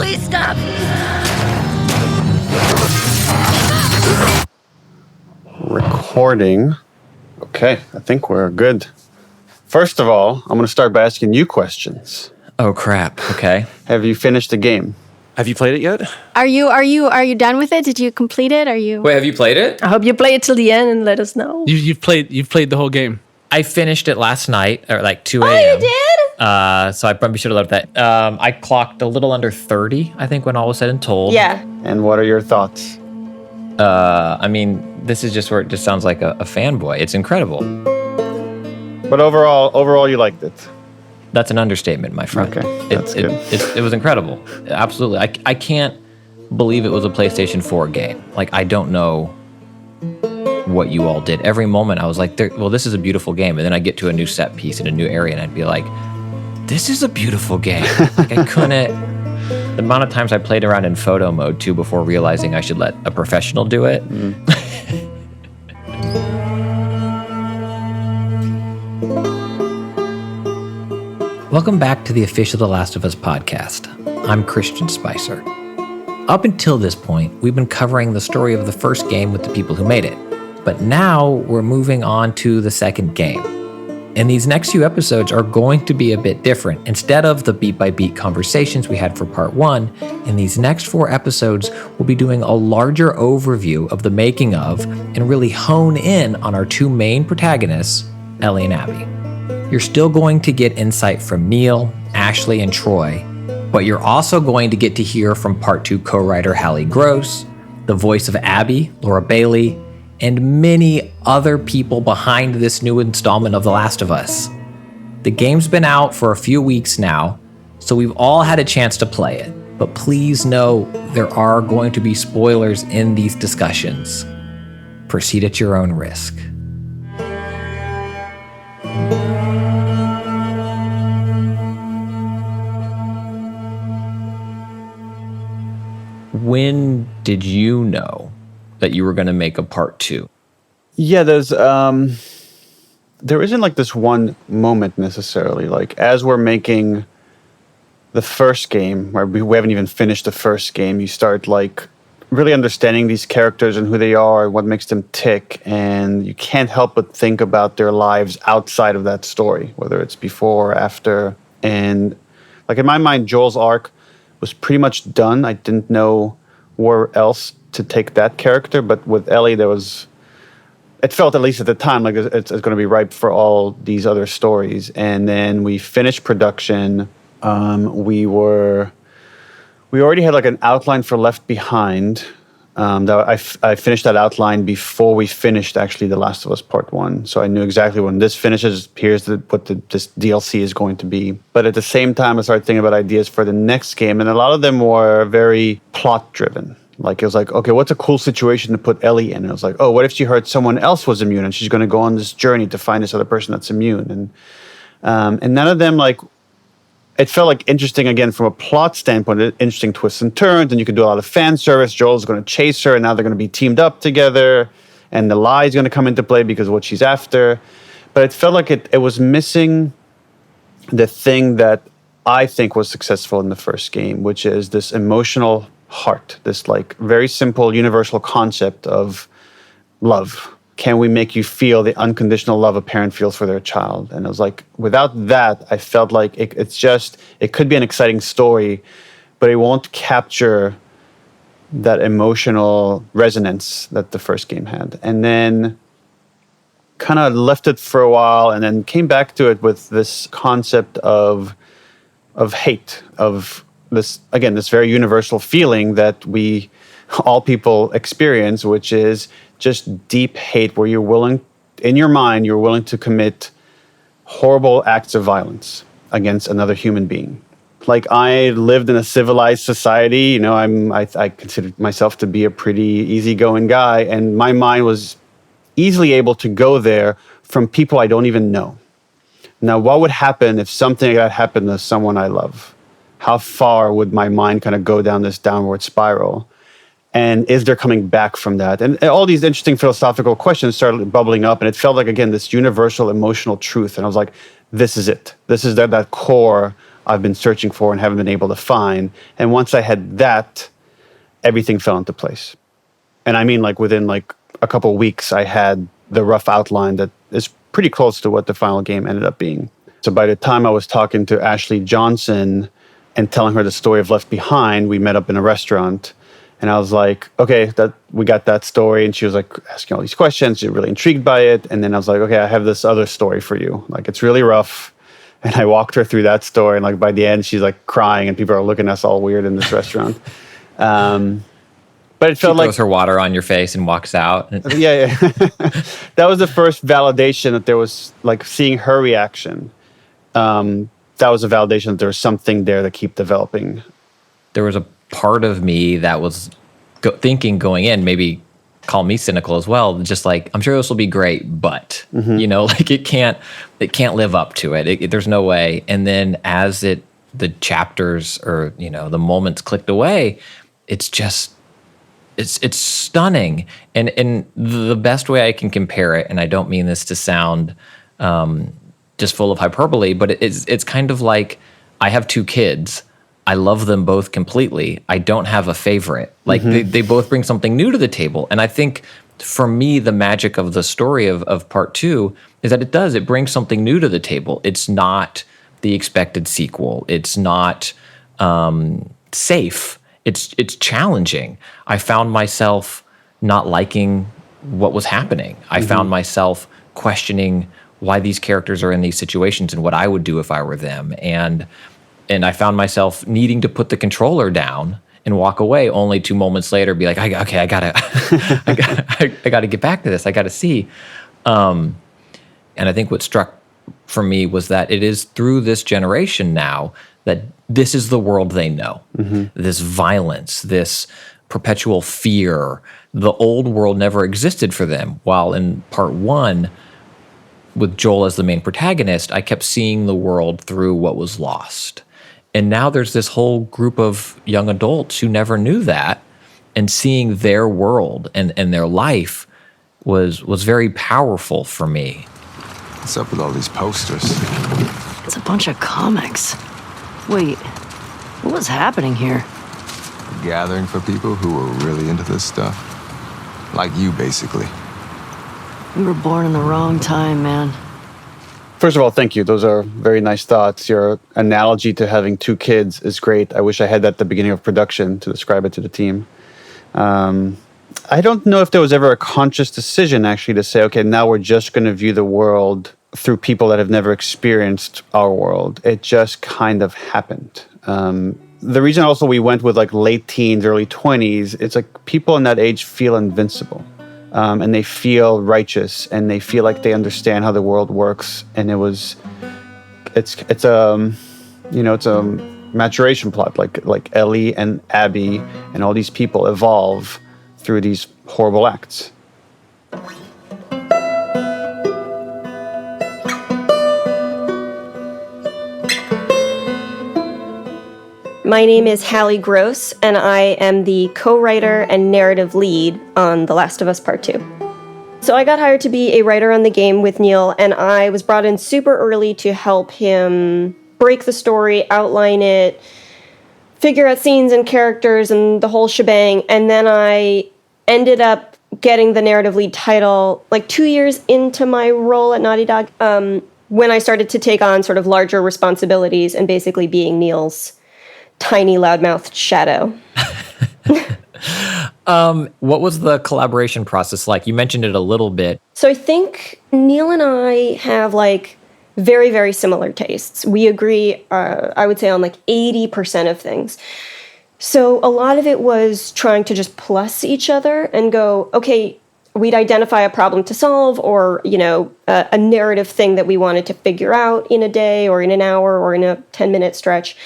Please stop. Recording. Okay, I think we're good. First of all, I'm going to start by asking you questions. Oh crap. Okay. Have you finished the game? Have you played it yet? Are you done with it? Did you complete it? Wait, have you played it? I hope you play it till the end and let us know. You've played the whole game. I finished it last night, or like 2 a.m. Oh, you did? So I probably should have left that. I clocked a little under 30, I think, when all was said and told. Yeah. And what are your thoughts? I mean, this is just where it just sounds like a fanboy. It's incredible. But overall, you liked it. That's an understatement, my friend. Okay, that's good. It was incredible. Absolutely. I can't believe it was a PlayStation 4 game. Like, I don't know what you all did. Every moment I was like, well, this is a beautiful game. And then I get to a new set piece in a new area and I'd be like, this is a beautiful game. Like, I couldn't. The amount of times I played around in photo mode too before realizing I should let a professional do it. Welcome back to the official The Last of Us podcast. I'm Christian Spicer. Up until this point, we've been covering the story of the first game with the people who made it. But now we're moving on to the second game. And these next few episodes are going to be a bit different. Instead of the beat-by-beat conversations we had for part 1, in these next 4 episodes, we'll be doing a larger overview of the making of and really hone in on our 2 main protagonists, Ellie and Abby. You're still going to get insight from Neil, Ashley, and Troy, but you're also going to get to hear from part 2 co-writer Halley Gross, the voice of Abby, Laura Bailey, and many other people behind this new installment of The Last of Us. The game's been out for a few weeks now, so we've all had a chance to play it, but please know there are going to be spoilers in these discussions. Proceed at your own risk. When did you know that you were going to make a part 2? Yeah, there isn't like this one moment necessarily. Like, as we're making the first game, where we haven't even finished the first game, you start like really understanding these characters and who they are, what makes them tick, and you can't help but think about their lives outside of that story, whether it's before or after. And like, in my mind, Joel's arc was pretty much done. I didn't know where else to take that character, but with Ellie, it felt, at least at the time, like it's going to be ripe for all these other stories. And then we finished production. We already had like an outline for Left Behind. I finished that outline before we finished actually The Last of Us Part 1. So I knew exactly when this finishes, here's what this DLC is going to be. But at the same time, I started thinking about ideas for the next game. And a lot of them were very plot driven. Like, it was like, okay, what's a cool situation to put Ellie in? And it was like, oh, what if she heard someone else was immune and she's going to go on this journey to find this other person that's immune? And none of them, like, it felt like interesting, again, from a plot standpoint, interesting twists and turns, and you could do a lot of fan service. Joel's going to chase her, and now they're going to be teamed up together, and the lie is going to come into play because of what she's after. But it felt like it was missing the thing that I think was successful in the first game, which is this emotional heart, this like very simple universal concept of love. Can we make you feel the unconditional love a parent feels for their child? And I was like, without that, I felt like it could be an exciting story, but it won't capture that emotional resonance that the first game had. And then kind of left it for a while and then came back to it with this concept of hate, of this, again, this very universal feeling that all people experience, which is just deep hate, where you're willing to commit horrible acts of violence against another human being. Like, I lived in a civilized society, you know, I considered myself to be a pretty easygoing guy, and my mind was easily able to go there from people I don't even know. Now, what would happen if something like that happened to someone I love? How far would my mind kind of go down this downward spiral? And is there coming back from that? And all these interesting philosophical questions started bubbling up, and it felt like, again, this universal emotional truth. And I was like, this is it. This is that core I've been searching for and haven't been able to find. And once I had that, everything fell into place. And I mean, like within like a couple of weeks, I had the rough outline that is pretty close to what the final game ended up being. So by the time I was talking to Ashley Johnson and telling her the story of Left Behind, we met up in a restaurant. And I was like, okay, that we got that story. And she was like asking all these questions. She was really intrigued by it. And then I was like, okay, I have this other story for you. Like, it's really rough. And I walked her through that story. And like by the end, she's like crying and people are looking at us all weird in this restaurant. But it felt She throws her water on your face and walks out. Yeah. That was the first validation that there was, like, seeing her reaction. That was a validation that there was something there to keep developing. There was a part of me that was thinking going in, maybe call me cynical as well, just like, I'm sure this will be great, but, you know, like it can't live up to it. There's no way. And then as the chapters or, you know, the moments clicked away, it's just, it's stunning. And the best way I can compare it, and I don't mean this to sound just full of hyperbole, but it's kind of like I have two kids. I love them both completely. I don't have a favorite. Like they both bring something new to the table. And I think for me, the magic of the story of part 2 is that it brings something new to the table. It's not the expected sequel. It's not safe. It's challenging. I found myself not liking what was happening. I found myself questioning why these characters are in these situations and what I would do if I were them. And I found myself needing to put the controller down and walk away, only 2 moments later be like, I gotta get back to this. I gotta see. And I think what struck for me was that it is through this generation now that this is the world they know. This violence, this perpetual fear. The old world never existed for them. While in part 1, with Joel as the main protagonist, I kept seeing the world through what was lost. And now there's this whole group of young adults who never knew that, and seeing their world and their life was very powerful for me. What's up with all these posters? It's a bunch of comics. Wait, what was happening here? A gathering for people who were really into this stuff. Like you, basically. We were born in the wrong time, man. First of all, thank you. Those are very nice thoughts. Your analogy to having 2 kids is great. I wish I had that at the beginning of production to describe it to the team. I don't know if there was ever a conscious decision, actually, to say, okay, now we're just going to view the world through people that have never experienced our world. It just kind of happened. The reason also we went with like late teens, early 20s, it's like people in that age feel invincible. And they feel righteous, and they feel like they understand how the world works. And it's a maturation plot, like Ellie and Abby and all these people evolve through these horrible acts. My name is Halley Gross, and I am the co-writer and narrative lead on The Last of Us Part II. So I got hired to be a writer on the game with Neil, and I was brought in super early to help him break the story, outline it, figure out scenes and characters and the whole shebang. And then I ended up getting the narrative lead title like 2 years into my role at Naughty Dog, when I started to take on sort of larger responsibilities and basically being Neil's tiny loudmouthed shadow. What was the collaboration process like? You mentioned it a little bit. So I think Neil and I have like very, very similar tastes. We agree, I would say, on like 80% of things. So a lot of it was trying to just plus each other and go, okay, we'd identify a problem to solve, or, you know, a narrative thing that we wanted to figure out in a day or in an hour or in a 10-minute stretch.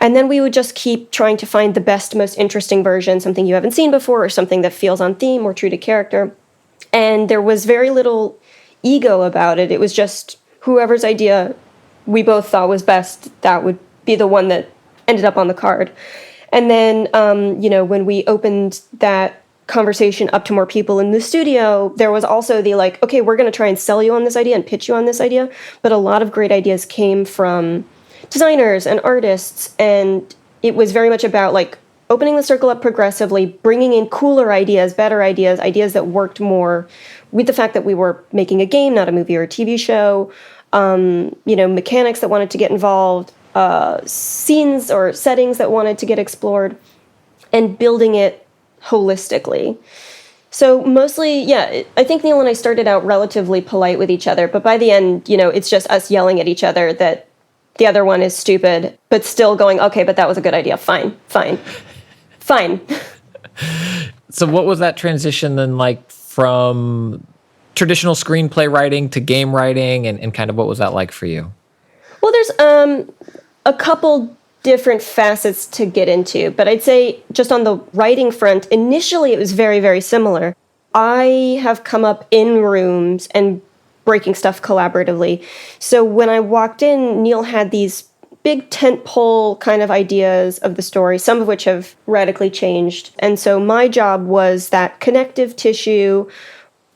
And then we would just keep trying to find the best, most interesting version, something you haven't seen before, or something that feels on theme or true to character. And there was very little ego about it. It was just whoever's idea we both thought was best, that would be the one that ended up on the card. And then, when we opened that conversation up to more people in the studio, there was also the like, okay, we're going to try and sell you on this idea and pitch you on this idea. But a lot of great ideas came from designers and artists, and it was very much about like opening the circle up progressively, bringing in cooler ideas, better ideas, ideas that worked more with the fact that we were making a game, not a movie or a TV show, mechanics that wanted to get involved, scenes or settings that wanted to get explored, and building it holistically. So mostly, yeah, I think Neil and I started out relatively polite with each other, but by the end, it's just us yelling at each other that the other one is stupid, but still going, okay, but that was a good idea. Fine. So what was that transition then like from traditional screenplay writing to game writing, and kind of what was that like for you? Well, there's a couple different facets to get into, but I'd say just on the writing front, initially it was very, very similar. I have come up in rooms and breaking stuff collaboratively. So when I walked in, Neil had these big tentpole kind of ideas of the story, some of which have radically changed. And so my job was that connective tissue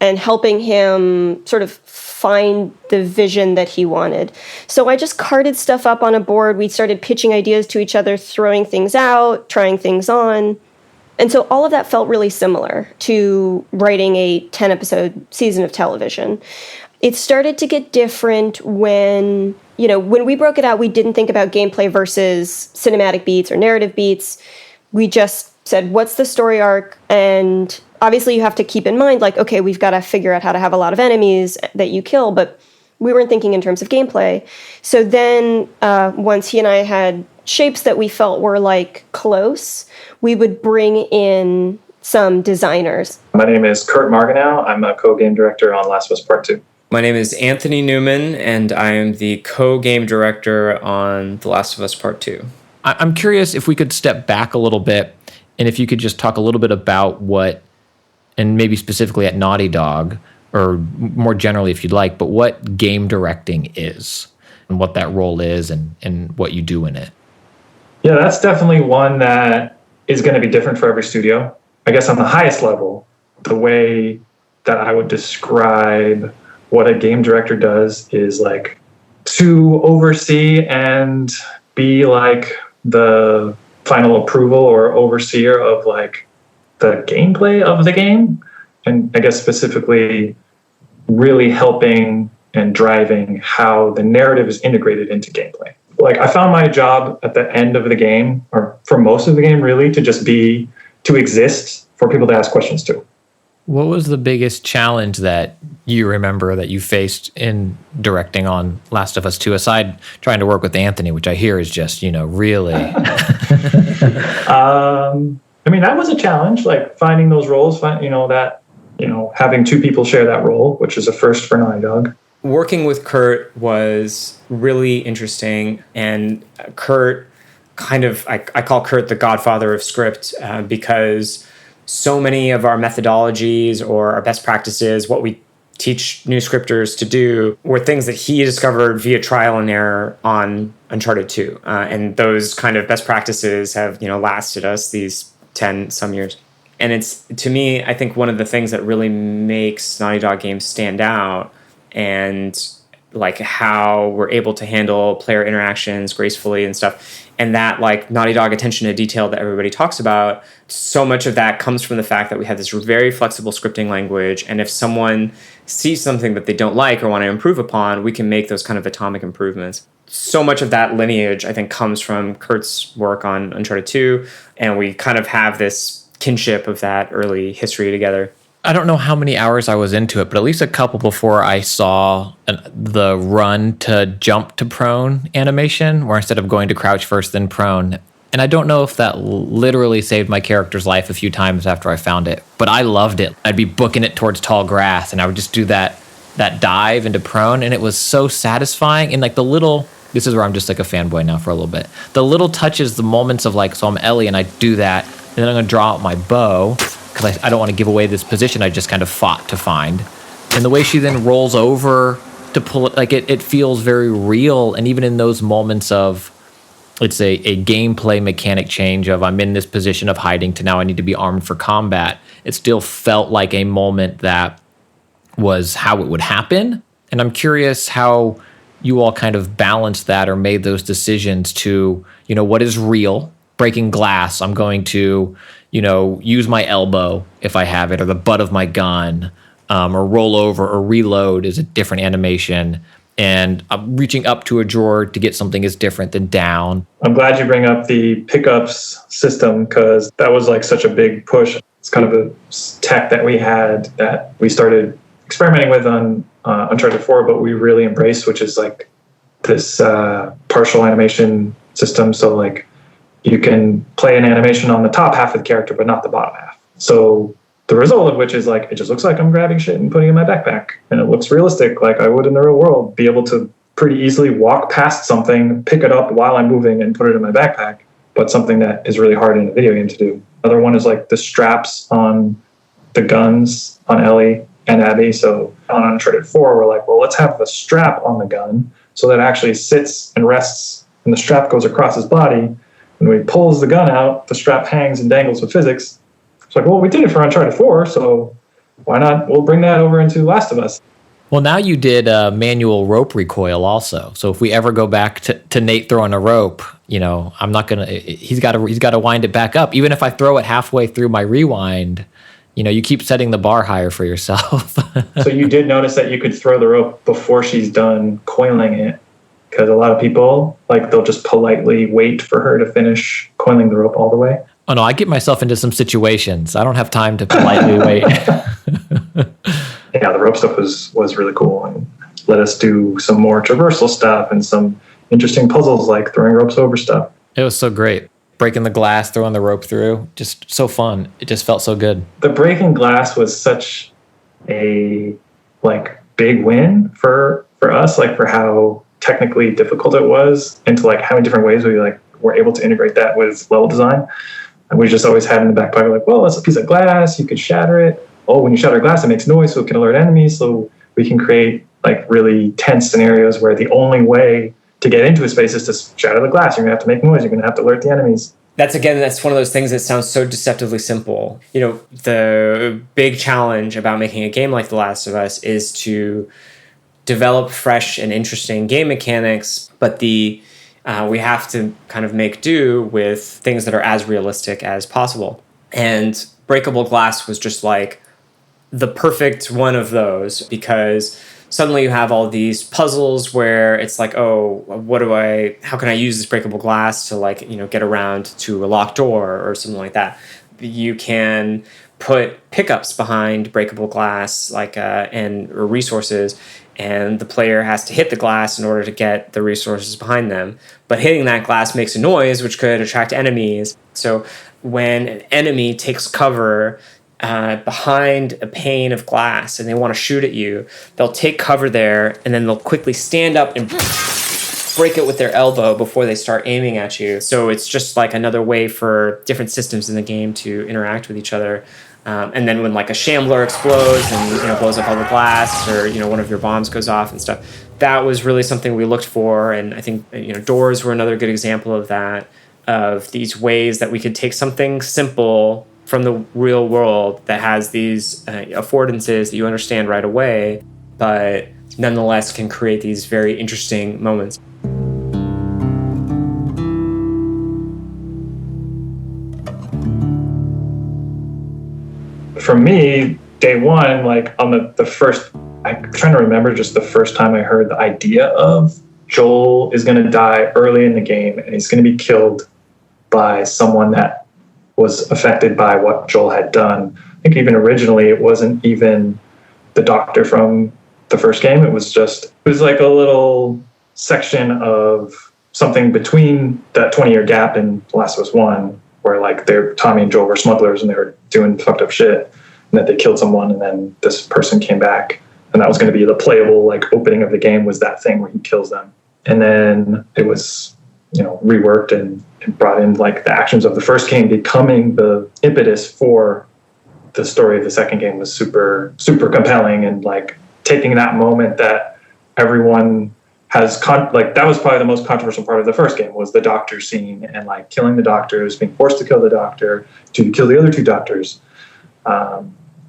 and helping him sort of find the vision that he wanted. So I just carted stuff up on a board. We started pitching ideas to each other, throwing things out, trying things on. And so all of that felt really similar to writing a 10-episode season of television. It started to get different when we broke it out, we didn't think about gameplay versus cinematic beats or narrative beats. We just said, what's the story arc? And obviously you have to keep in mind, like, okay, we've got to figure out how to have a lot of enemies that you kill, but we weren't thinking in terms of gameplay. So then once he and I had shapes that we felt were like close, we would bring in some designers. My name is Kurt Margenau. I'm a co-game director on Last of Us Part II. My name is Anthony Newman, and I am the co-game director on The Last of Us Part II. I'm curious if we could step back a little bit, and if you could just talk a little bit about what, and maybe specifically at Naughty Dog, or more generally if you'd like, but what game directing is, and what that role is, and what you do in it. Yeah, that's definitely one that is going to be different for every studio. I guess on the highest level, the way that I would describe what a game director does is like to oversee and be like the final approval or overseer of like the gameplay of the game. And I guess specifically really helping and driving how the narrative is integrated into gameplay. Like I found my job at the end of the game, or for most of the game really, to exist for people to ask questions to. What was the biggest challenge that you remember that you faced in directing on Last of Us 2, aside trying to work with Anthony, which I hear is just, really... that was a challenge, like finding those roles, having two people share that role, which is a first for Naughty Dog. Working with Kurt was really interesting, and Kurt I call Kurt the godfather of script because so many of our methodologies or our best practices, what we teach new scripters to do, were things that he discovered via trial and error on Uncharted 2. And those kind of best practices have, lasted us these 10 some years. And it's, to me, I think one of the things that really makes Naughty Dog games stand out, and like how we're able to handle player interactions gracefully and stuff, and that like Naughty Dog attention to detail that everybody talks about, so much of that comes from the fact that we have this very flexible scripting language, and if someone sees something that they don't like or want to improve upon, we can make those kind of atomic improvements. So much of that lineage, I think, comes from Kurt's work on Uncharted 2, and we kind of have this kinship of that early history together. I don't know how many hours I was into it, but at least a couple before I saw the run to jump to prone animation, where instead of going to crouch first, then prone. And I don't know if that literally saved my character's life a few times after I found it, but I loved it. I'd be booking it towards tall grass, and I would just do that dive into prone, and it was so satisfying. And like the little, this is where I'm just like a fanboy now for a little bit. The little touches, the moments of like, so I'm Ellie and I do that, and then I'm going to draw out my bow, because I don't want to give away this position I just kind of fought to find. And the way she then rolls over to pull it, like it feels very real. And even in those moments of, it's a gameplay mechanic change of I'm in this position of hiding to now I need to be armed for combat, it still felt like a moment that was how it would happen. And I'm curious how you all kind of balanced that or made those decisions to, what is real? Breaking glass, I'm going to, use my elbow if I have it, or the butt of my gun, or roll over or reload is a different animation. And reaching up to a drawer to get something is different than down. I'm glad you bring up the pickups system, because that was like such a big push. It's kind of a tech that we had that we started experimenting with on Uncharted 4, but we really embraced, which is like this partial animation system. So like you can play an animation on the top half of the character, but not the bottom half. So the result of which is like, it just looks like I'm grabbing shit and putting it in my backpack. And it looks realistic, like I would in the real world, be able to pretty easily walk past something, pick it up while I'm moving and put it in my backpack. But something that is really hard in a video game to do. Another one is like the straps on the guns on Ellie and Abby. So on Uncharted 4, we're like, well, let's have the strap on the gun so that it actually sits and rests and the strap goes across his body. And when he pulls the gun out, the strap hangs and dangles with physics. It's like, well, we did it for Uncharted 4, so why not? We'll bring that over into Last of Us. Well, now you did manual rope recoil also. So if we ever go back to Nate throwing a rope, I'm not gonna. He's got to wind it back up. Even if I throw it halfway through my rewind, you keep setting the bar higher for yourself. So you did notice that you could throw the rope before she's done coiling it, because a lot of people they'll just politely wait for her to finish coiling the rope all the way. Oh no, I get myself into some situations. I don't have time to politely wait. Yeah, the rope stuff was really cool and let us do some more traversal stuff and some interesting puzzles like throwing ropes over stuff. It was so great. Breaking the glass, throwing the rope through, just so fun. It just felt so good. The breaking glass was such a big win for us, for how technically difficult it was, and to how many different ways we were able to integrate that with level design. And we just always had in the back pocket, well, it's a piece of glass, you could shatter it. Oh, when you shatter glass, it makes noise, so it can alert enemies. So we can create really tense scenarios where the only way to get into a space is to shatter the glass. You're gonna have to make noise. You're gonna have to alert the enemies. That's one of those things that sounds so deceptively simple. The big challenge about making a game like The Last of Us is to develop fresh and interesting game mechanics, but we have to kind of make do with things that are as realistic as possible. And breakable glass was just the perfect one of those, because suddenly you have all these puzzles where it's how can I use this breakable glass to get around to a locked door or something like that. You can put pickups behind breakable glass and resources, and the player has to hit the glass in order to get the resources behind them. But hitting that glass makes a noise, which could attract enemies. So when an enemy takes cover behind a pane of glass and they want to shoot at you, they'll take cover there and then they'll quickly stand up and break it with their elbow before they start aiming at you. So it's just another way for different systems in the game to interact with each other. And then when a shambler explodes and blows up all the glass, or one of your bombs goes off and stuff, that was really something we looked for. And I think doors were another good example of that, of these ways that we could take something simple from the real world that has these affordances that you understand right away, but nonetheless can create these very interesting moments. For me, day one, on the first, I'm trying to remember just the first time I heard the idea of Joel is going to die early in the game and he's going to be killed by someone that was affected by what Joel had done. I think even originally it wasn't even the doctor from the first game. It was a little section of something between that 20-year gap in The Last of Us 1, where Tommy and Joel were smugglers and they were doing fucked up shit, and that they killed someone, and then this person came back, and that was going to be the playable opening of the game, was that thing where he kills them. And then it was reworked and brought in the actions of the first game becoming the impetus for the story of the second game was super, super compelling. And taking that moment that everyone has that was probably the most controversial part of the first game, was the doctor scene and killing the doctors, being forced to kill the doctor to kill the other two doctors.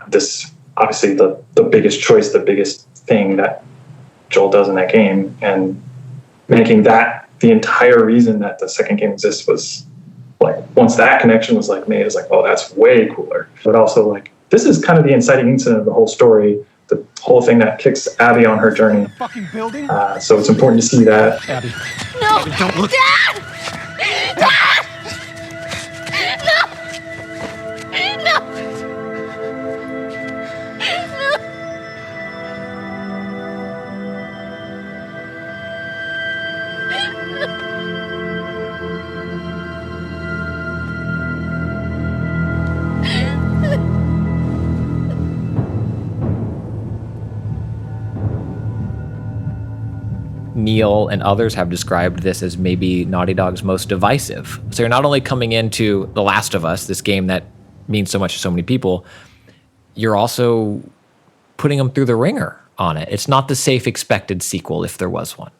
This obviously the biggest choice, the biggest thing that Joel does in that game, and making that the entire reason that the second game exists was like, once that connection was like made, it's like, oh, that's way cooler. But also like, this is kind of the inciting incident of the whole story, the whole thing that kicks Abby on her journey. So it's important to see that. Abby. No! Abby, don't look. Dad! Dad! No! No! Neil and others have described this as maybe Naughty Dog's most divisive. So you're not only coming into The Last of Us, this game that means so much to so many people, you're also putting them through the ringer on it. It's not the safe expected sequel if there was one.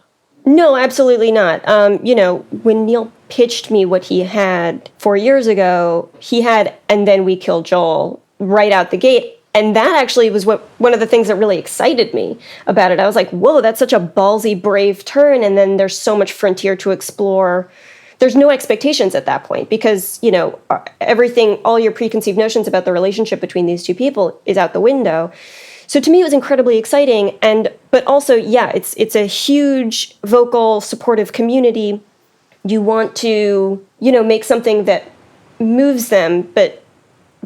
No, absolutely not. When Neil pitched me what he had 4 years ago, he had And Then We Killed Joel right out the gate. And that actually was one of the things that really excited me about it. I was like, whoa, that's such a ballsy, brave turn. And then there's so much frontier to explore. There's no expectations at that point because, everything, all your preconceived notions about the relationship between these two people is out the window. So to me, it was incredibly exciting. But also, yeah, it's a huge, vocal, supportive community. You want to, make something that moves them, but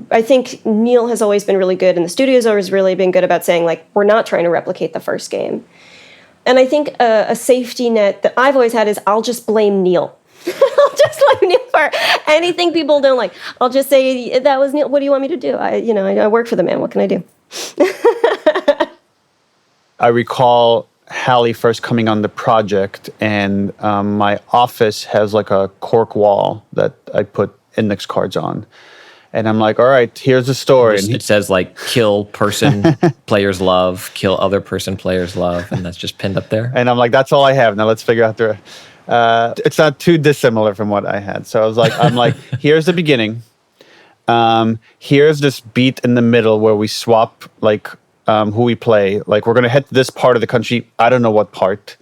I think Neil has always been really good, and the studio's always really been good about saying, like, we're not trying to replicate the first game. And I think a safety net that I've always had is I'll just blame Neil. I'll just blame Neil for anything people don't like. I'll just say, that was Neil. What do you want me to do? I work for the man. What can I do? I recall Halley first coming on the project, and my office has like a cork wall that I put index cards on. And I'm like, all right, here's the story. It says like, kill person players love, kill other person players love. And that's just pinned up there. And I'm like, that's all I have. Now let's figure out it's not too dissimilar from what I had. So I'm like, here's the beginning. Here's this beat in the middle where we swap like who we play. Like we're going to head to this part of the country. I don't know what part.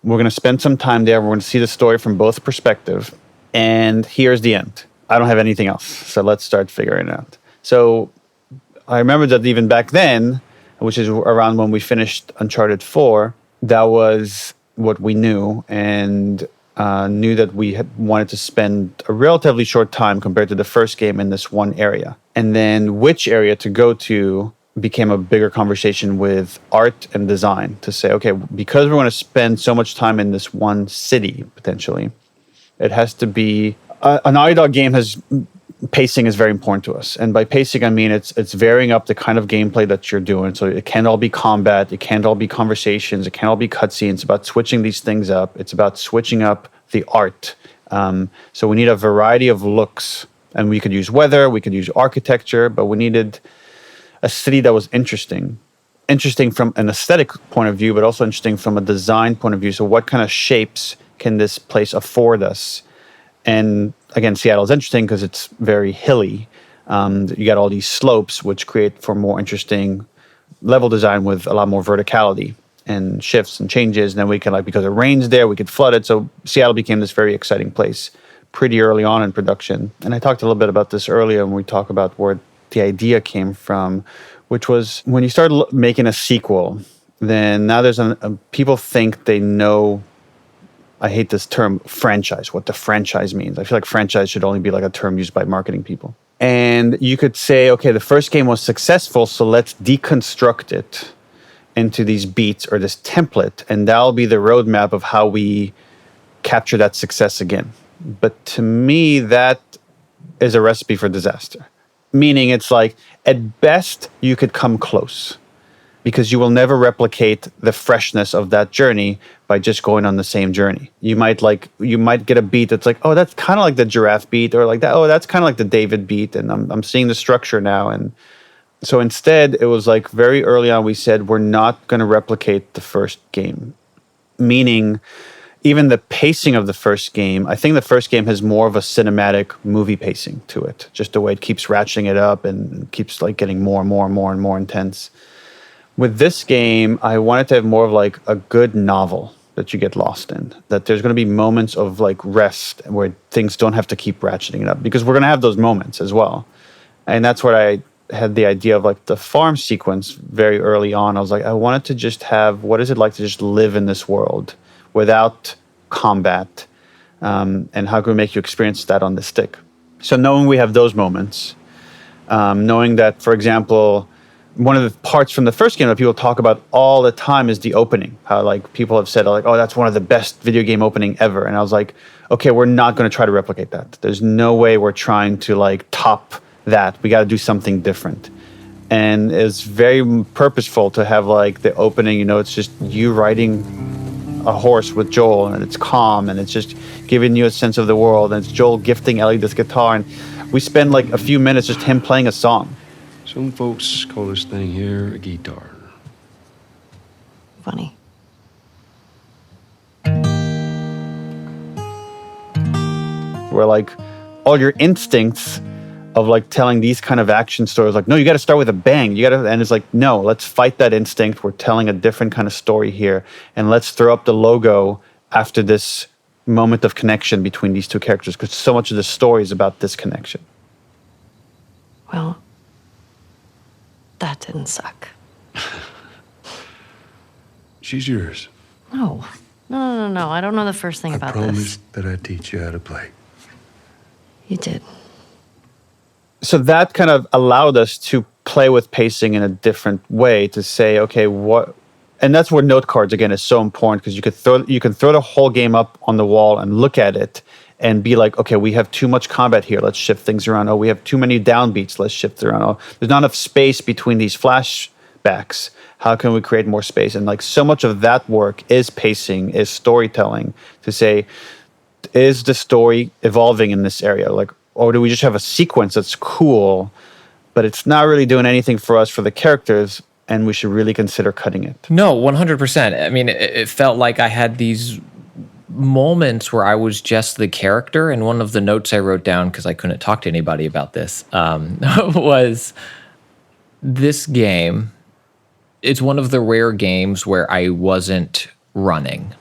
We're going to spend some time there. We're going to see the story from both perspectives. And here's the end. I don't have anything else. So let's start figuring it out. So I remember that even back then, which is around when we finished Uncharted 4, that was what we knew, and knew that we had wanted to spend a relatively short time compared to the first game in this one area. And then which area to go to became a bigger conversation with art and design to say, okay, because we're going to spend so much time in this one city, potentially, it has to be... a Naughty Dog game pacing is very important to us. And by pacing, I mean it's varying up the kind of gameplay that you're doing. So it can't all be combat. It can't all be conversations. It can't all be cutscenes. It's about switching these things up. It's about switching up the art. So we need a variety of looks. And we could use weather. We could use architecture. But we needed a city that was interesting. Interesting from an aesthetic point of view, but also interesting from a design point of view. So what kind of shapes can this place afford us? And again, Seattle is interesting because it's very hilly. You got all these slopes, which create for more interesting level design with a lot more verticality and shifts and changes. And then we can, because it rains there, we could flood it. So Seattle became this very exciting place pretty early on in production. And I talked a little bit about this earlier when we talk about where the idea came from, which was when you start making a sequel, then now there's people think they know. I hate this term franchise, what the franchise means. I feel like franchise should only be like a term used by marketing people. And you could say, okay, the first game was successful, so let's deconstruct it into these beats or this template, and that'll be the roadmap of how we capture that success again. But to me, that is a recipe for disaster. Meaning it's like, at best, you could come close, because you will never replicate the freshness of that journey by just going on the same journey. You might get a beat that's like, oh, that's kind of like the giraffe beat, or like that, oh, that's kind of like the David beat, and I'm seeing the structure now. And so instead, it was like very early on, we said, we're not going to replicate the first game. Meaning, even the pacing of the first game, I think the first game has more of a cinematic movie pacing to it, just the way it keeps ratcheting it up and keeps like getting more and more and more and more intense. With this game, I wanted to have more of like a good novel that you get lost in. That there's going to be moments of like rest where things don't have to keep ratcheting it up, because we're going to have those moments as well. And that's where I had the idea of like the farm sequence very early on. I was like, I wanted to just have, what is it like to just live in this world without combat? And how can we make you experience that on the stick? So knowing we have those moments, knowing that, for example, one of the parts from the first game that people talk about all the time is the opening. How like people have said like, oh, that's one of the best video game opening ever. And I was like, okay, we're not going to try to replicate that. There's no way we're trying to like top that. We got to do something different. And it's very purposeful to have like the opening, you know, it's just you riding a horse with Joel, and it's calm, and it's just giving you a sense of the world, and it's Joel gifting Ellie this guitar, and we spend like a few minutes just him playing a song. Some folks call this thing here a guitar. Funny. Where like all your instincts of like telling these kind of action stories, like, no, you got to start with a bang. You got to, and it's like, no, let's fight that instinct. We're telling a different kind of story here, and let's throw up the logo after this moment of connection between these two characters, because so much of the story is about this connection. Well, that didn't suck. She's yours. No. No. I don't know the first thing about I this. promised that I'd teach you how to play. You did. So that kind of allowed us to play with pacing in a different way, to say, okay, what, and that's where note cards again is so important, because you can throw the whole game up on the wall and look at it and be like, okay, we have too much combat here, let's shift things around. Oh, we have too many downbeats, let's shift around. Oh, there's not enough space between these flashbacks. How can we create more space? And like so much of that work is pacing, is storytelling, to say, is the story evolving in this area? Like, or do we just have a sequence that's cool, but it's not really doing anything for us, for the characters, and we should really consider cutting it? No, 100%. I mean, it felt like I had these moments where I was just the character, and one of the notes I wrote down, because I couldn't talk to anybody about this, was this game, it's one of the rare games where I wasn't running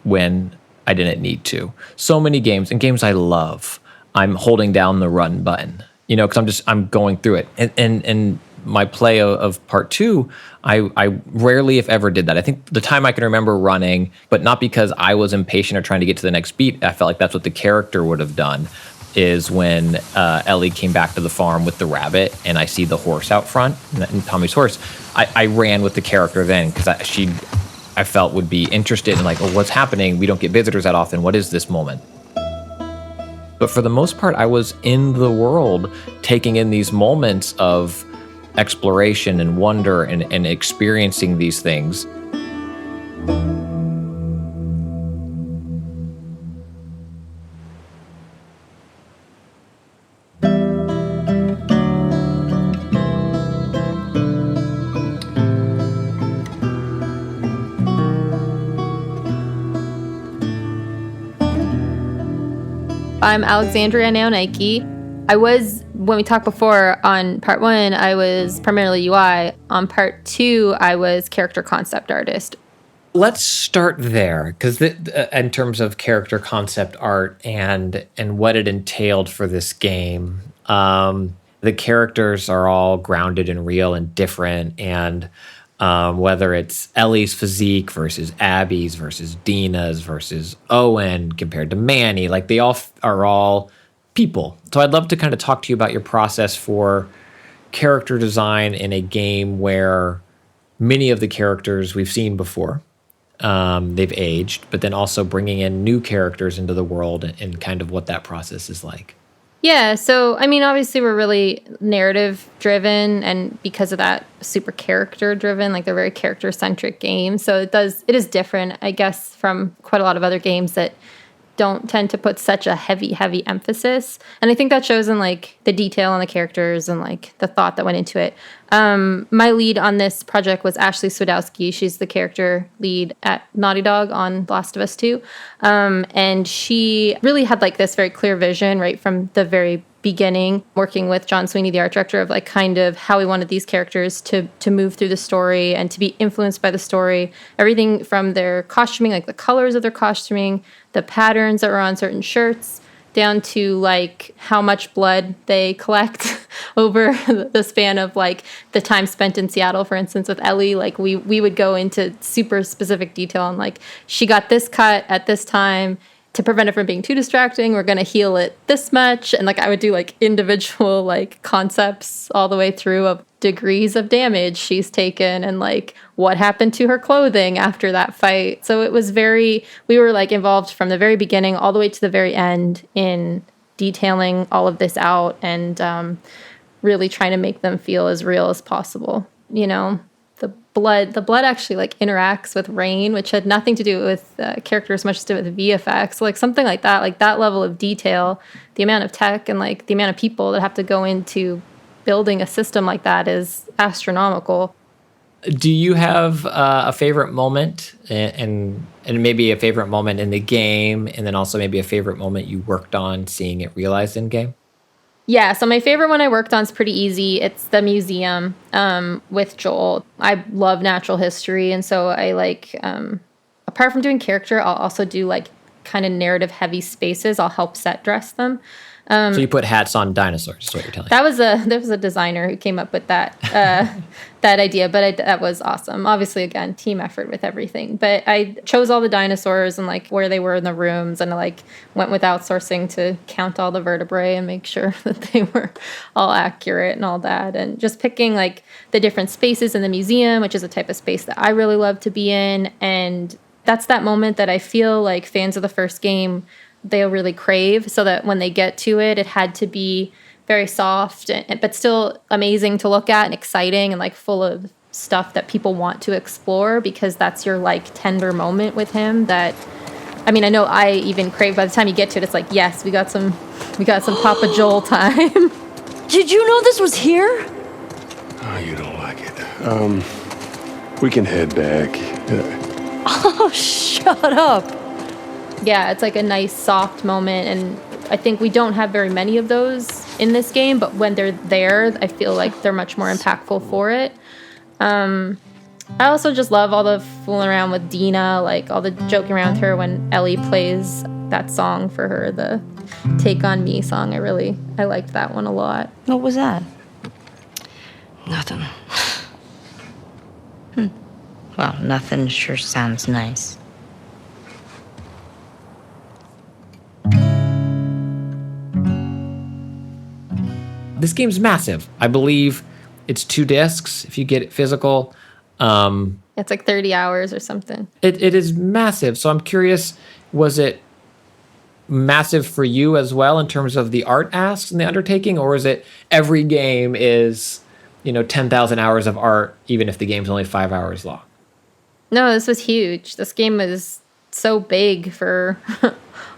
when I didn't need to. So many games, and games I love, I'm holding down the run button, you know, because I'm going through it. And my play of part 2, I rarely, if ever, did that. I think the time I can remember running, but not because I was impatient or trying to get to the next beat. I felt like that's what the character would have done, is when Ellie came back to the farm with the rabbit and I see the horse out front, and Tommy's horse. I ran with the character then, because I felt would be interested in like, oh, what's happening? We don't get visitors that often. What is this moment? But for the most part, I was in the world, taking in these moments of exploration and wonder and experiencing these things. I'm Alexandria Neonakis. When we talked before on part 1, I was primarily UI. On part 2, I was character concept artist. Let's start there, because in terms of character concept art and what it entailed for this game, the characters are all grounded and real and different, and whether it's Ellie's physique versus Abby's versus Dina's versus Owen compared to Manny, like they all are all people. So I'd love to kind of talk to you about your process for character design in a game where many of the characters we've seen before, they've aged, but then also bringing in new characters into the world and kind of what that process is like. Yeah, so I mean, obviously we're really narrative driven, and because of that, super character driven. Like they're very character centric games. So it is different, I guess, from quite a lot of other games that don't tend to put such a heavy emphasis. And I think that shows in like the detail on the characters and like the thought that went into it. My lead on this project was Ashley Swedowski. She's the character lead at Naughty Dog on Last of Us 2. And she really had like this very clear vision right from the very beginning, working with John Sweeney, the art director, of like kind of how we wanted these characters to move through the story and to be influenced by the story. Everything from their costuming, like the colors of their costuming, the patterns that were on certain shirts, down to like how much blood they collect over the span of like the time spent in Seattle, for instance, with Ellie. Like we would go into super specific detail on like, she got this cut at this time. To prevent it from being too distracting, we're going to heal it this much. And like I would do like individual like concepts all the way through of degrees of damage she's taken and like what happened to her clothing after that fight. So it was we were like involved from the very beginning all the way to the very end in detailing all of this out and really trying to make them feel as real as possible. You know, the blood actually like interacts with rain, which had nothing to do with character as much as to do with VFX. Like something like that level of detail, the amount of tech and like the amount of people that have to go into building a system like that is astronomical. Do you have a favorite moment and maybe a favorite moment in the game, and then also maybe a favorite moment you worked on seeing it realized in game? Yeah, so my favorite one I worked on is pretty easy. It's the museum with Joel. I love natural history, and so I like, apart from doing character, I'll also do like kind of narrative heavy spaces. I'll help set dress them. So you put hats on dinosaurs, is what you're telling me. There was a designer who came up with that that idea, but that was awesome. Obviously, again, team effort with everything. But I chose all the dinosaurs and like where they were in the rooms, and I like went with outsourcing to count all the vertebrae and make sure that they were all accurate and all that. And just picking like the different spaces in the museum, which is a type of space that I really love to be in. And that's that moment that I feel like fans of the first game, they'll really crave, so that when they get to it, it had to be very soft, but still amazing to look at and exciting and like full of stuff that people want to explore, because that's your like tender moment with him that, I mean, I know I even crave. By the time you get to it, it's like, yes, we got some Papa Joel time. Did you know this was here? Oh, you don't like it. We can head back. Oh, shut up. Yeah, it's like a nice soft moment, and I think we don't have very many of those in this game, but when they're there, I feel like they're much more impactful for it. I also just love all the fooling around with Dina, like all the joking around with her when Ellie plays that song for her, the Take On Me song. I liked that one a lot. What was that? Nothing. Well, nothing sure sounds nice. This game's massive. I believe it's 2 discs if you get it physical. It's like 30 hours or something. It is massive. So I'm curious, was it massive for you as well in terms of the art asks and the undertaking, or is it every game is, 10,000 hours of art, even if the game's only 5 hours long? No, this was huge. This game was so big for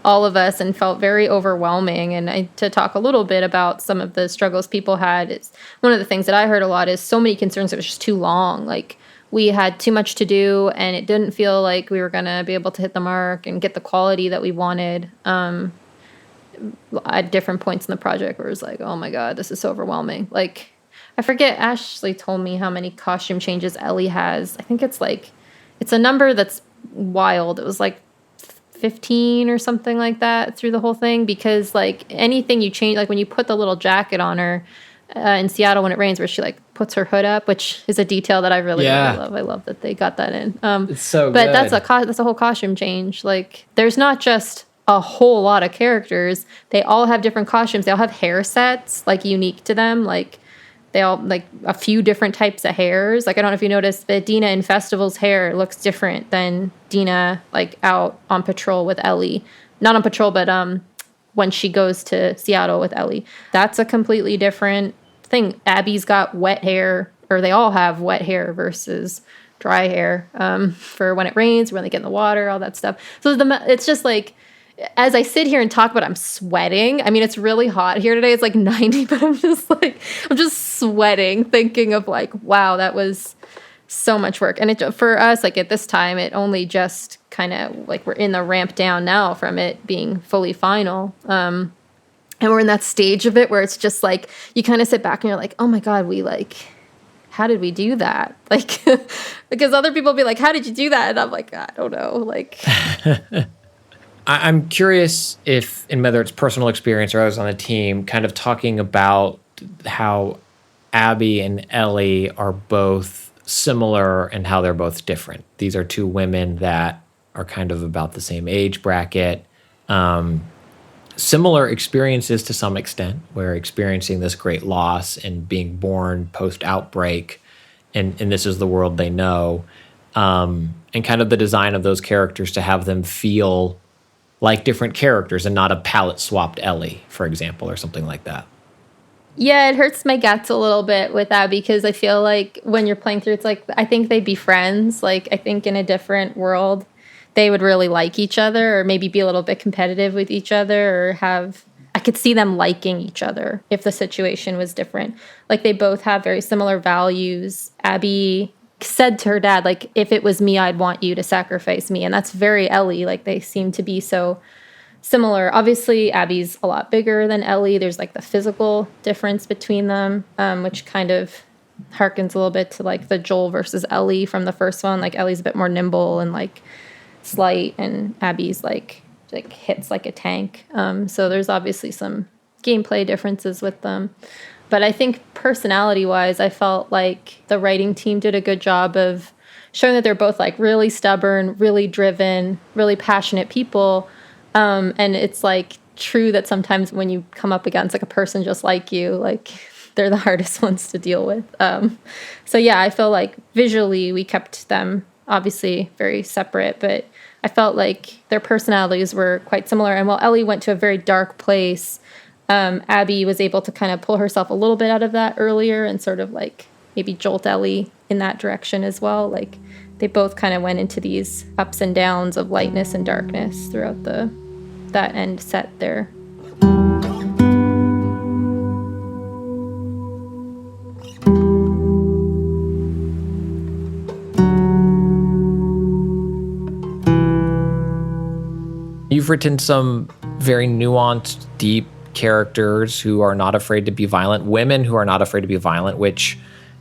all of us and felt very overwhelming. And to talk a little bit about some of the struggles people had, is one of the things that I heard a lot is so many concerns. It was just too long. Like we had too much to do, and it didn't feel like we were going to be able to hit the mark and get the quality that we wanted. At different points in the project where it was like, oh my God, this is so overwhelming. Like, I forget, Ashley told me how many costume changes Ellie has. I think it's a number that's wild. It was like 15 or something like that through the whole thing, because like anything you change, like when you put the little jacket on her in Seattle when it rains, where she like puts her hood up, which is a detail that I really love. I love that they got that in. It's so but good. That's a whole costume change. Like there's not just a whole lot of characters. They all have different costumes. They all have hair sets like unique to them. Like they all like a few different types of hairs. Like I don't know if you noticed, but Dina in Festival's hair looks different than Dina like out on patrol with Ellie. Not on patrol, but when she goes to Seattle with Ellie. That's a completely different thing. Abby's got wet hair, or they all have wet hair versus dry hair for when it rains, when they get in the water, all that stuff. So it's just like, as I sit here and talk about it, I'm sweating. I mean, it's really hot here today. It's like 90, but I'm just sweating thinking of like, wow, that was so much work. And for us, like at this time, it only just kind of like we're in the ramp down now from it being fully final. And And we're in that stage of it where it's just like, you kind of sit back and you're like, oh my God, how did we do that? Like, because other people be like, how did you do that? And I'm like, I don't know. Like, I'm curious if, in whether it's personal experience or I was on the team, kind of talking about how Abby and Ellie are both similar and how they're both different. These are two women that are kind of about the same age bracket. Similar experiences to some extent, where experiencing this great loss and being born post-outbreak, and this is the world they know, and kind of the design of those characters to have them feel like different characters and not a palette-swapped Ellie, for example, or something like that. yeah, it hurts my guts a little bit with Abby because I feel like when you're playing through, it's like, I think they'd be friends. Like, I think in a different world, they would really like each other or maybe be a little bit competitive with each other or I could see them liking each other if the situation was different. Like, they both have very similar values. Abby said to her dad, like, if it was me, I'd want you to sacrifice me. And that's very Ellie. Like, they seem to be so similar. Obviously, Abby's a lot bigger than Ellie. There's like the physical difference between them, which kind of harkens a little bit to like the Joel versus Ellie from the first one. Like, Ellie's a bit more nimble and like slight, and Abby's like hits like a tank. So there's obviously some gameplay differences with them. But I think personality-wise, I felt like the writing team did a good job of showing that they're both like really stubborn, really driven, really passionate people. And it's like true that sometimes when you come up against like a person just like you, like they're the hardest ones to deal with. So yeah, I feel like visually we kept them obviously very separate, but I felt like their personalities were quite similar. And while Ellie went to a very dark place, Abby was able to kind of pull herself a little bit out of that earlier and sort of like maybe jolt Ellie in that direction as well. Like, they both kind of went into these ups and downs of lightness and darkness throughout that end set there. You've written some very nuanced, deep characters who are not afraid to be violent, women who are not afraid to be violent, which,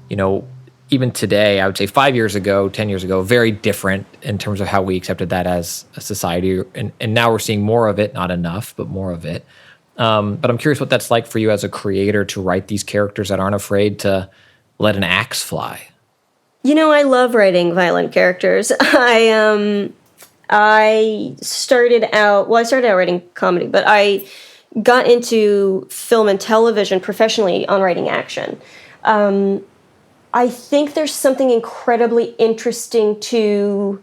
you know, even today, I would say 5 years ago, 10 years ago, very different in terms of how we accepted that as a society. And now we're seeing more of it, not enough, but more of it. But I'm curious what that's like for you as a creator to write these characters that aren't afraid to let an axe fly. You know, I love writing violent characters. I started out writing comedy, but I got into film and television professionally on writing action. I think there's something incredibly interesting to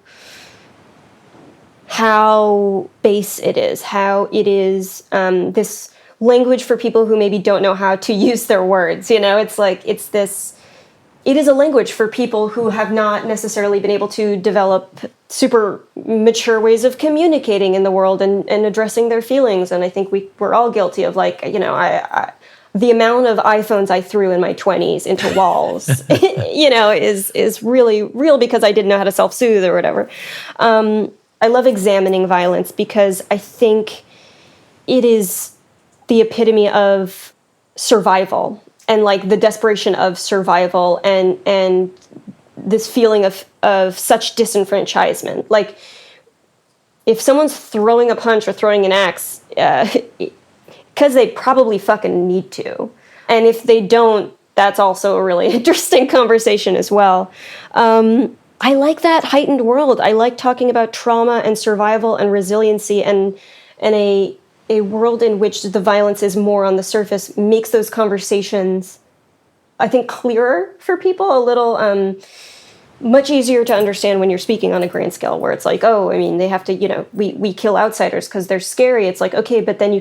how base it is, how it is this language for people who maybe don't know how to use their words. You know, it is a language for people who have not necessarily been able to develop super mature ways of communicating in the world and addressing their feelings. And I think we're all guilty of, like, you know, the amount of iPhones I threw in my 20s into walls, you know, is really real because I didn't know how to self-soothe or whatever. I love examining violence because I think it is the epitome of survival and like the desperation of survival and this feeling of such disenfranchisement. Like, if someone's throwing a punch or throwing an axe, because they probably fucking need to. And if they don't, that's also a really interesting conversation as well. I like that heightened world. I like talking about trauma and survival and resiliency, and a world in which the violence is more on the surface makes those conversations, I think, clearer for people, a little much easier to understand when you're speaking on a grand scale, where it's like, oh, I mean, they have to, you know, we kill outsiders because they're scary. It's like, okay, but then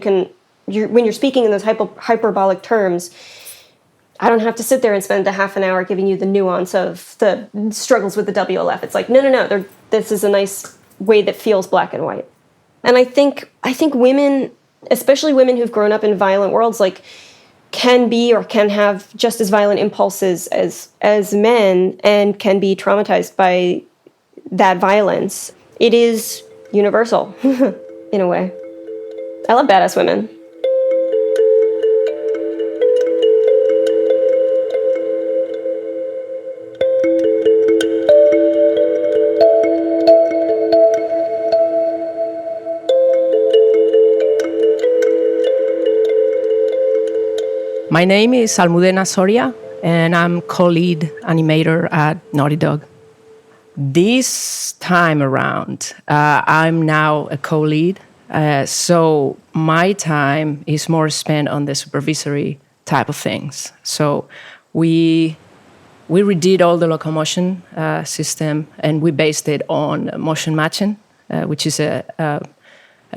when you're speaking in those hyperbolic terms, I don't have to sit there and spend a half an hour giving you the nuance of the struggles with the WLF. It's like, no, this is a nice way that feels black and white. And I think women, especially women who've grown up in violent worlds, like, can be or can have just as violent impulses as men and can be traumatized by that violence. It is universal in a way. I love badass women. My name is Almudena Soria, and I'm co-lead animator at Naughty Dog. This time around, I'm now a co-lead, so my time is more spent on the supervisory type of things. So we redid all the locomotion system, and we based it on motion matching, which is a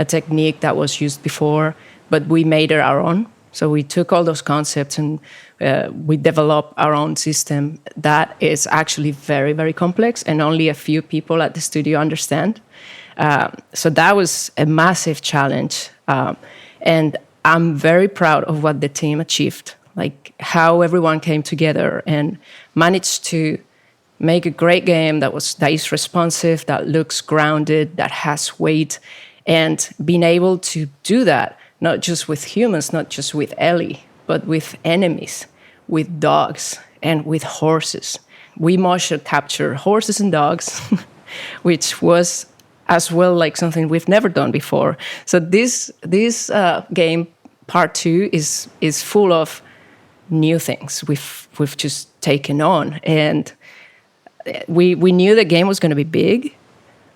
technique that was used before, but we made it our own. So we took all those concepts and we developed our own system that is actually very, very complex, and only a few people at the studio understand. So that was a massive challenge. And I'm very proud of what the team achieved, like how everyone came together and managed to make a great game that is responsive, that looks grounded, that has weight, and being able to do that not just with humans, not just with Ellie, but with enemies, with dogs, and with horses. We motion capture horses and dogs, which was as well like something we've never done before. So this game, Part 2, is full of new things we've just taken on. And we knew the game was going to be big,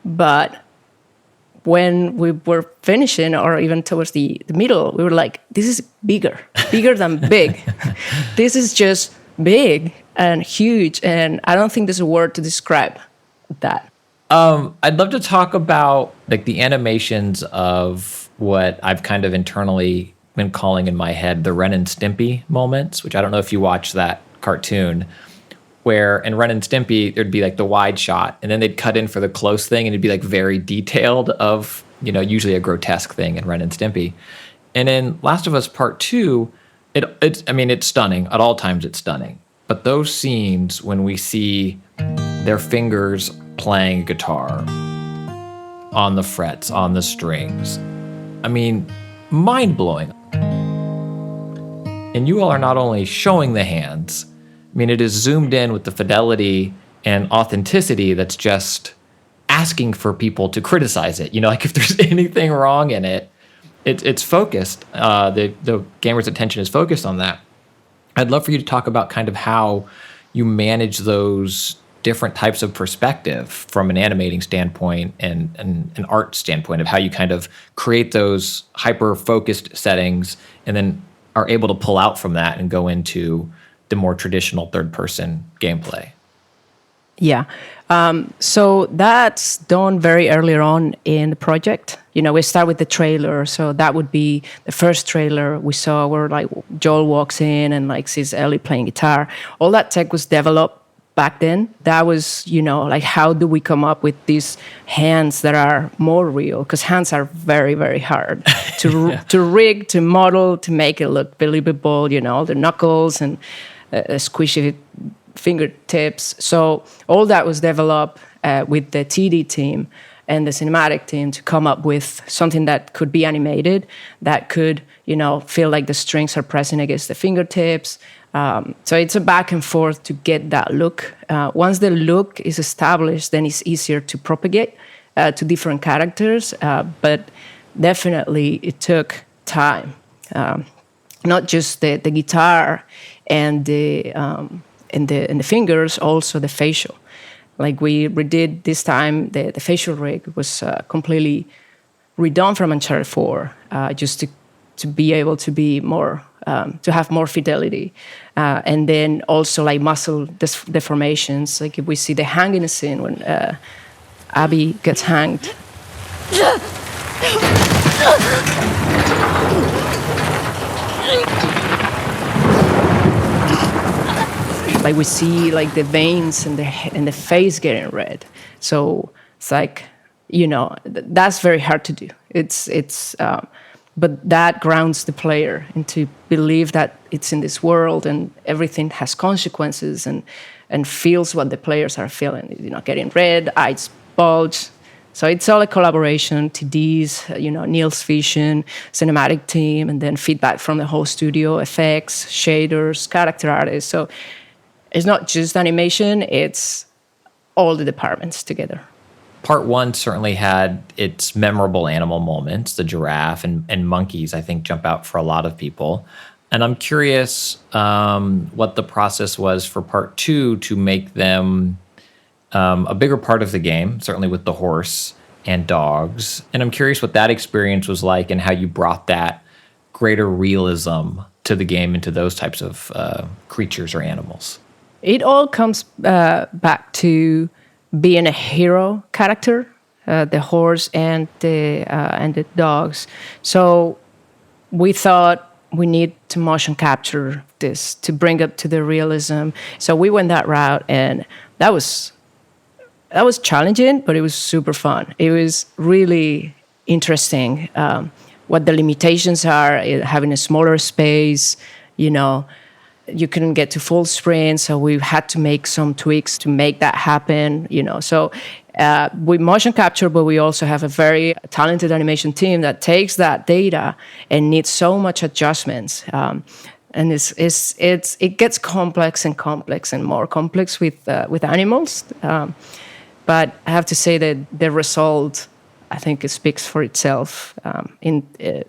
but when we were finishing, or even towards the middle, we were like, this is bigger than big. This is just big and huge, and I don't think there's a word to describe that. I'd love to talk about like the animations of what I've kind of internally been calling in my head the Ren and Stimpy moments, which I don't know if you watched that cartoon, where in Ren and Stimpy, there'd be like the wide shot, and then they'd cut in for the close thing, and it'd be like very detailed of, usually a grotesque thing in Ren and Stimpy. And in Last of Us Part 2, it's stunning. At all times, it's stunning. But those scenes when we see their fingers playing guitar on the frets, on the strings, mind-blowing. And you all are not only showing the hands, it is zoomed in with the fidelity and authenticity that's just asking for people to criticize it. Like if there's anything wrong in it, it's focused. The gamer's attention is focused on that. I'd love for you to talk about kind of how you manage those different types of perspective from an animating standpoint and an art standpoint, of how you kind of create those hyper-focused settings and then are able to pull out from that and go into the more traditional third-person gameplay. Yeah. So that's done very early on in the project. We start with the trailer. So that would be the first trailer we saw where like Joel walks in and like sees Ellie playing guitar. All that tech was developed back then. That was, like how do we come up with these hands that are more real? Because hands are very, very hard to rig, to model, to make it look believable, the knuckles and squishy fingertips. So all that was developed with the TD team and the cinematic team to come up with something that could be animated, that could, feel like the strings are pressing against the fingertips. So it's a back and forth to get that look. Once the look is established, then it's easier to propagate to different characters. But definitely it took time. Not just the guitar and the fingers, also the facial. Like we redid this time, the facial rig was completely redone from Uncharted 4, just to be able to be more, to have more fidelity. And then also like muscle deformations. Like if we see the hanging scene when Abby gets hanged. Like we see like the veins and the face getting red. So it's like, that's very hard to do. But that grounds the player into believe that it's in this world and everything has consequences and feels what the players are feeling. Getting red, eyes bulge. So it's all a collaboration, TDs, Neil's vision, cinematic team, and then feedback from the whole studio, effects, shaders, character artists. So it's not just animation, it's all the departments together. Part 1 certainly had its memorable animal moments. The giraffe and monkeys, I think, jump out for a lot of people. And I'm curious what the process was for part 2 to make them a bigger part of the game, certainly with the horse and dogs. And I'm curious what that experience was like and how you brought that greater realism to the game and to those types of creatures or animals. It all comes back to being a hero character, the horse and the dogs. So we thought we need to motion capture this to bring up to the realism. So we went that route, and that was challenging, but it was super fun. It was really interesting what the limitations are, having a smaller space, you couldn't get to full screen, so we had to make some tweaks to make that happen, So we motion capture, but we also have a very talented animation team that takes that data and needs so much adjustments. And it gets complex and more complex with animals. But I have to say that the result, I think it speaks for itself in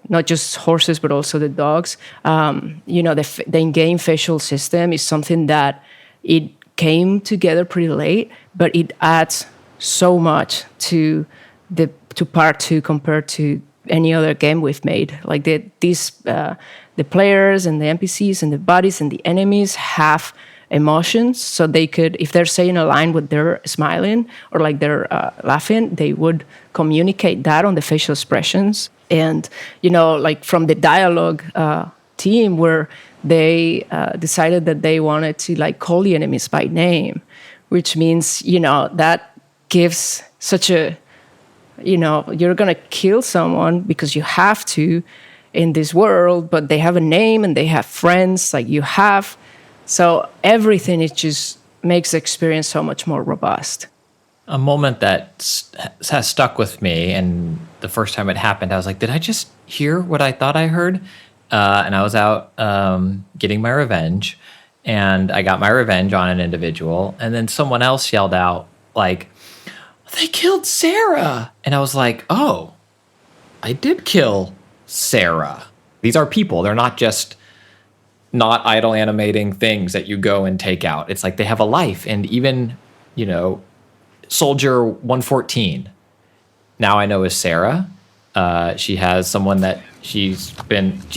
not just horses, but also the dogs. The in-game facial system is something that it came together pretty late, but it adds so much to part 2 compared to any other game we've made. Like the players and the NPCs and the bodies and the enemies have emotions, so they could, if they're saying a line with they're smiling or like they're laughing, they would communicate that on the facial expressions. And like from the dialogue team, where they decided that they wanted to like call the enemies by name, which means that gives such a you're gonna kill someone because you have to in this world, but they have a name and they have friends like you have. So everything, it just makes the experience so much more robust. A moment that has stuck with me, and the first time it happened, I was like, did I just hear what I thought I heard? And I was out getting my revenge, and I got my revenge on an individual, and then someone else yelled out, like, they killed Sarah! And I was like, oh, I did kill Sarah. These are people. They're not just not idle animating things that you go and take out. It's like they have a life. And even, Soldier 114, now I know is Sarah. She has someone that she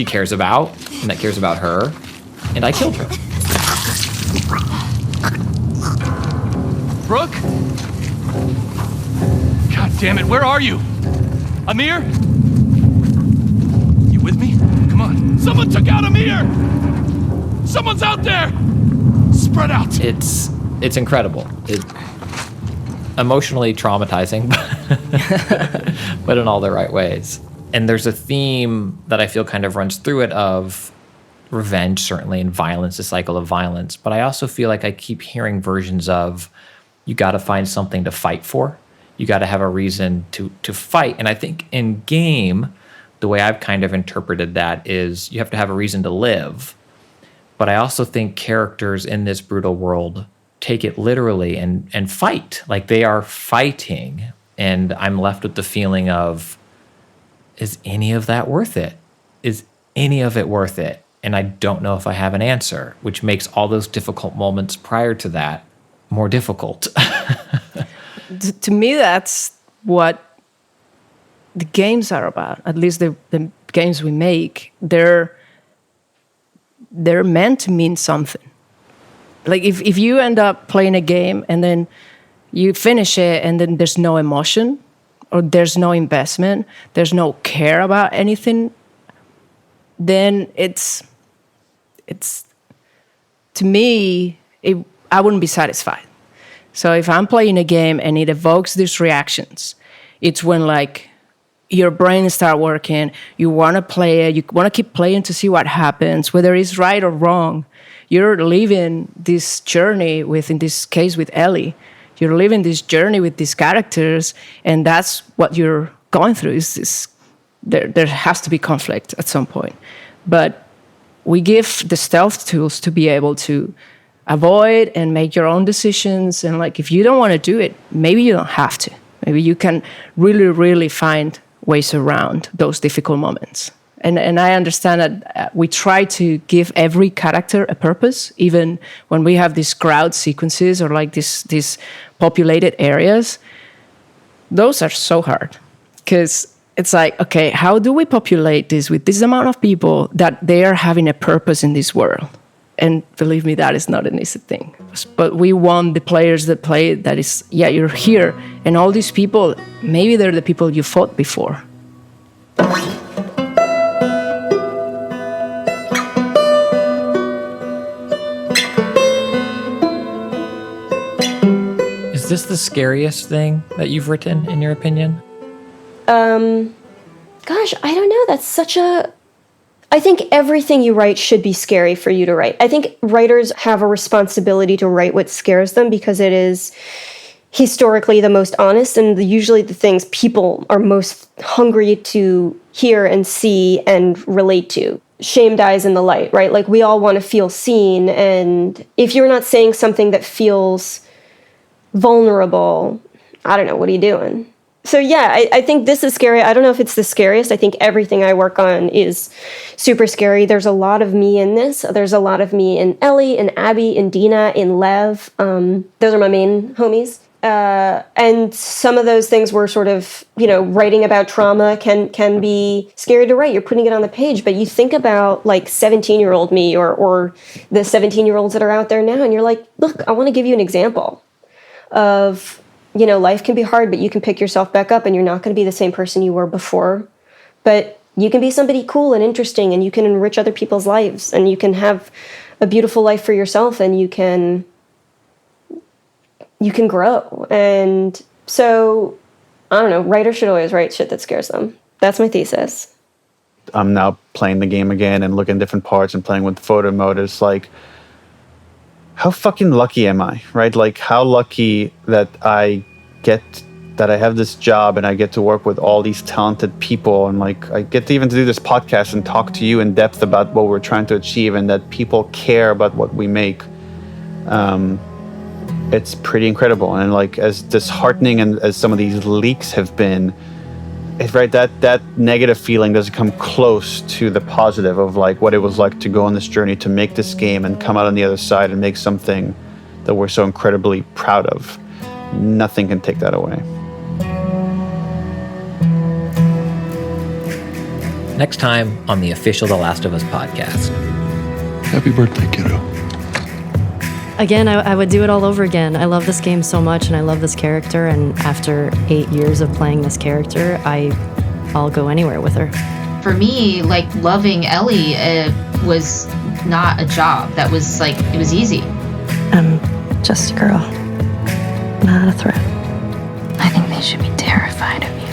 cares about and that cares about her. And I killed her. Brooke? God damn it, where are you? Amir? You with me? Come on. Someone took out Amir! Someone's out there! Spread out! It's incredible. Emotionally traumatizing, but in all the right ways. And there's a theme that I feel kind of runs through it of revenge, certainly, and violence, the cycle of violence. But I also feel like I keep hearing versions of you got to find something to fight for. You got to have a reason to fight. And I think in game, the way I've kind of interpreted that is you have to have a reason to live. But I also think characters in this brutal world take it literally and fight. Like they are fighting. And I'm left with the feeling of, is any of that worth it? Is any of it worth it? And I don't know if I have an answer, which makes all those difficult moments prior to that more difficult. To me, that's what the games are about. At least the games we make, they're meant to mean something. Like if you end up playing a game and then you finish it and then there's no emotion or there's no investment, there's no care about anything, then it's to me, I wouldn't be satisfied. So if I'm playing a game and it evokes these reactions, it's when like your brain start working, you want to play it, you want to keep playing to see what happens, whether it's right or wrong. You're living this journey with, in this case, with Ellie. You're living this journey with these characters, and that's what you're going through. Is this? There has to be conflict at some point, but we give the stealth tools to be able to avoid and make your own decisions. And like, if you don't want to do it, maybe you don't have to. Maybe you can really, really find ways around those difficult moments. And I understand that we try to give every character a purpose, even when we have these crowd sequences or like these populated areas. Those are so hard because it's like, okay, how do we populate this with this amount of people that they are having a purpose in this world? And believe me, that is not an easy thing. But we want the players that play that is, yeah, you're here. And all these people, maybe they're the people you fought before. Is this the scariest thing that you've written, in your opinion? Gosh, I don't know. That's such a... I think everything you write should be scary for you to write. I think writers have a responsibility to write what scares them because it is historically the most honest and usually the things people are most hungry to hear and see and relate to. Shame dies in the light, right? Like we all want to feel seen, and if you're not saying something that feels vulnerable, I don't know, what are you doing? So yeah, I think this is scary. I don't know if it's the scariest. I think everything I work on is super scary. There's a lot of me in this. There's a lot of me in Ellie, in Abby, in Dina, in Lev. Those are my main homies. And some of those things were sort of, writing about trauma can be scary to write. You're putting it on the page, but you think about like 17-year-old me or the 17-year-olds that are out there now, and you're like, look, I want to give you an example of, life can be hard, but you can pick yourself back up and you're not going to be the same person you were before. But you can be somebody cool and interesting, and you can enrich other people's lives, and you can have a beautiful life for yourself, and you can grow. And so, I don't know, writers should always write shit that scares them. That's my thesis. I'm now playing the game again and looking at different parts and playing with photo mode. It's like, how fucking lucky am I, right? Like, how lucky that I have this job and I get to work with all these talented people, and like I get to even do this podcast and talk to you in depth about what we're trying to achieve, and that people care about what we make. It's pretty incredible. And like, as disheartening and as some of these leaks have been, it's right, that negative feeling doesn't come close to the positive of like what it was like to go on this journey to make this game and come out on the other side and make something that we're so incredibly proud of. Nothing can take that away. Next time on the official The Last of Us podcast. Happy birthday, kiddo. Again, I would do it all over again. I love this game so much, and I love this character, and after 8 years of playing this character, I'll go anywhere with her. For me, like, loving Ellie was not a job. That was, like, it was easy. I'm just a girl, not a threat. I think they should be terrified of you.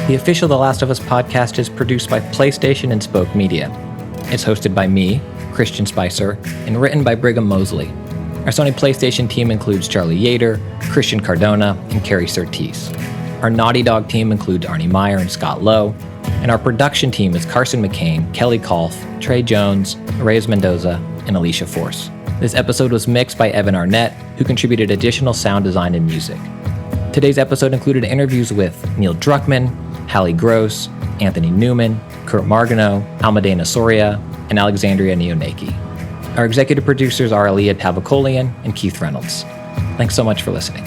The official The Last of Us podcast is produced by PlayStation and Spoke Media. It's hosted by me, Christian Spicer, and written by Brigham Mosley. Our Sony PlayStation team includes Charlie Yater, Christian Cardona, and Carrie Surtees. Our Naughty Dog team includes Arnie Meyer and Scott Lowe, and our production team is Carson McCain, Kelly Kolf, Trey Jones, Reyes Mendoza, and Alicia Force. This episode was mixed by Evan Arnett, who contributed additional sound design and music. Today's episode included interviews with Neil Druckmann, Halley Gross, Anthony Newman, Kurt Margenau, Almudena Soria, and Alexandria Neonakis. Our executive producers are Aliyah Tavakolian and Keith Reynolds. Thanks so much for listening.